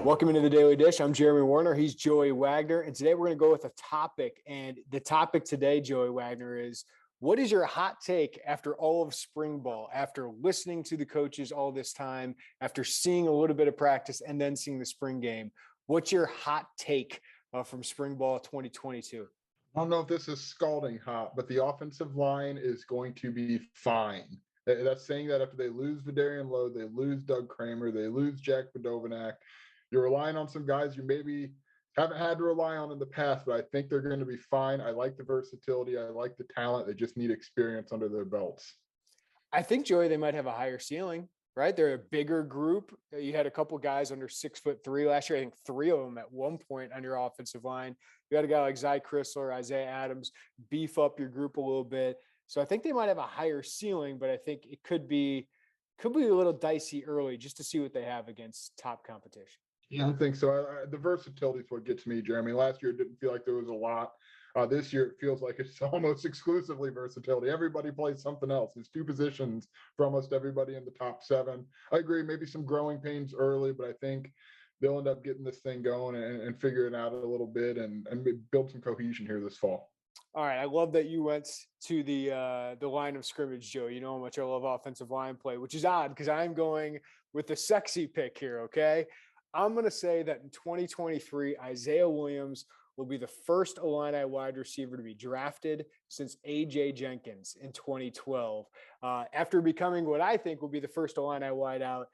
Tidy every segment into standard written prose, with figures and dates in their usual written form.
Welcome into the Daily Dish. I'm Jeremy Werner. He's Joey Wagner. And today we're going to go with a topic. And the topic today, Joey Wagner, is what is your hot take after all of spring ball, after listening to the coaches all this time, after seeing a little bit of practice and then seeing the spring game? What's your hot take from spring ball 2022? I don't know if this is scalding hot, but the offensive line is going to be fine. That's saying that after they lose Vidarian Lowe, they lose Doug Kramer, they lose Jack Badovinac. You're relying on some guys you maybe haven't had to rely on in the past, but I think they're going to be fine. I like the versatility. I like the talent. They just need experience under their belts. I think, Joey, they might have a higher ceiling, right? They're a bigger group. You had a couple guys under 6'3" last year. I think three of them at one point on your offensive line. You had a guy like Zy Chrysler, Isaiah Adams, beef up your group a little bit. So I think they might have a higher ceiling, but I think it could be a little dicey early just to see what they have against top competition. Yeah, I think so. The versatility is what gets me, Jeremy. Last year, it didn't feel like there was a lot. This year, it feels like it's almost exclusively versatility. Everybody plays something else. There's two positions for almost everybody in the top seven. I agree, maybe some growing pains early, but I think they'll end up getting this thing going and figure it out a little bit and build some cohesion here this fall. All right, I love that you went to the line of scrimmage, Joe. You know how much I love offensive line play, which is odd because I'm going with the sexy pick here, okay? I'm going to say that in 2023, Isaiah Williams will be the first Illini wide receiver to be drafted since A.J. Jenkins in 2012. After becoming what I think will be the first Illini wideout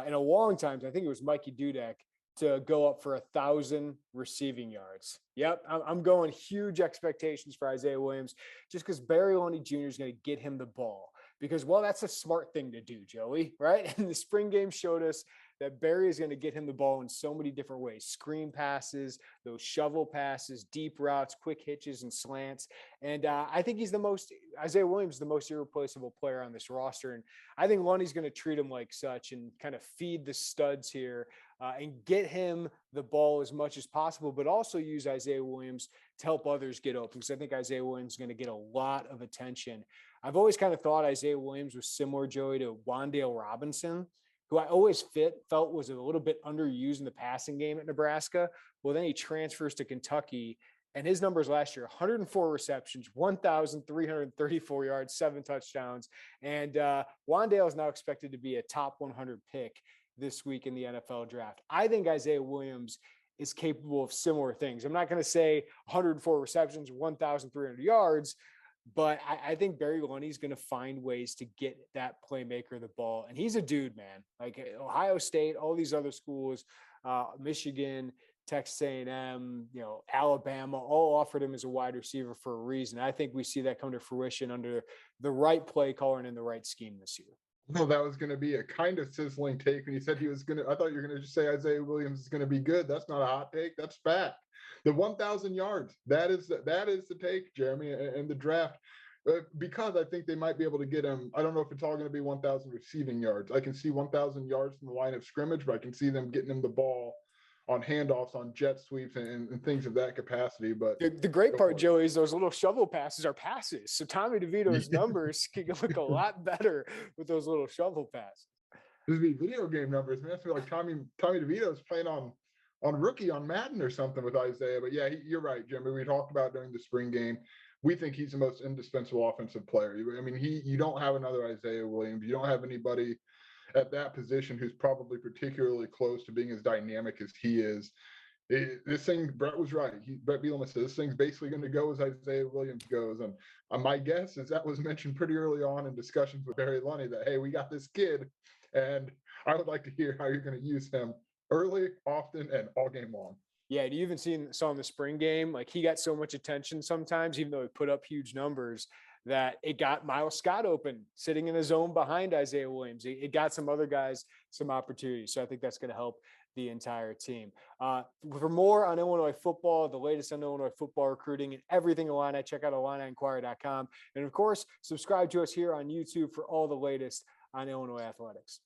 in a long time. I think it was Mikey Dudek to go up for 1,000 receiving yards. Yep, I'm going huge expectations for Isaiah Williams just because Barry Lundy Jr. is going to get him the ball. Because, well, that's a smart thing to do, Joey, right? And the spring game showed us that Barry is going to get him the ball in so many different ways. Screen passes, those shovel passes, deep routes, quick hitches, and slants. And I think Isaiah Williams is the most irreplaceable player on this roster. And I think Lundy's going to treat him like such and kind of feed the studs here and get him the ball as much as possible, but also use Isaiah Williams to help others get open because I think Isaiah Williams is going to get a lot of attention. I've always kind of thought Isaiah Williams was similar, Joey, to Wan'Dale Robinson, who I always felt was a little bit underused in the passing game at Nebraska. Well, then he transfers to Kentucky, and his numbers last year, 104 receptions, 1,334 yards, 7 touchdowns. And Wan'Dale is now expected to be a top 100 pick this week in the NFL draft. I think Isaiah Williams is capable of similar things. I'm not going to say 104 receptions, 1,300 yards, but I think Barry Lundy is going to find ways to get that playmaker the ball. And he's a dude, man. Like Ohio State, all these other schools, Michigan, Texas A&M, Alabama, all offered him as a wide receiver for a reason. I think we see that come to fruition under the right play caller and in the right scheme this year. Well, that was going to be a kind of sizzling take when you said he was going to. I thought you were going to just say Isaiah Williams is going to be good. That's not a hot take. That's fact. The 1,000 yards, that is the take, Jeremy, and the draft. Because I think they might be able to get him. I don't know if it's all going to be 1,000 receiving yards. I can see 1,000 yards from the line of scrimmage, but I can see them getting him the ball on handoffs, on jet sweeps, and things of that capacity. But the great part, Joey, is those little shovel passes are passes. So Tommy DeVito's numbers can look a lot better with those little shovel passes. This would be video game numbers, man. That's like Tommy DeVito's playing on rookie on Madden or something with Isaiah. But yeah, you're right, Jimmy. We talked about during the spring game. We think he's the most indispensable offensive player. I mean, you don't have another Isaiah Williams. You don't have anybody at that position who's probably particularly close to being as dynamic as he is. This thing, Brett was right. Brett Bielema said this thing's basically going to go as Isaiah Williams goes. And my guess is that was mentioned pretty early on in discussions with Barry Lundy that, hey, we got this kid, and I would like to hear how you're going to use him early, often, and all game long. Yeah, you even saw in the spring game, like he got so much attention sometimes, even though he put up huge numbers, that it got Miles Scott open, sitting in the zone behind Isaiah Williams. It got some other guys some opportunities. So I think that's going to help the entire team. For more on Illinois football, the latest on Illinois football recruiting and everything Illini, check out IlliniInquirer.com. And of course, subscribe to us here on YouTube for all the latest on Illinois athletics.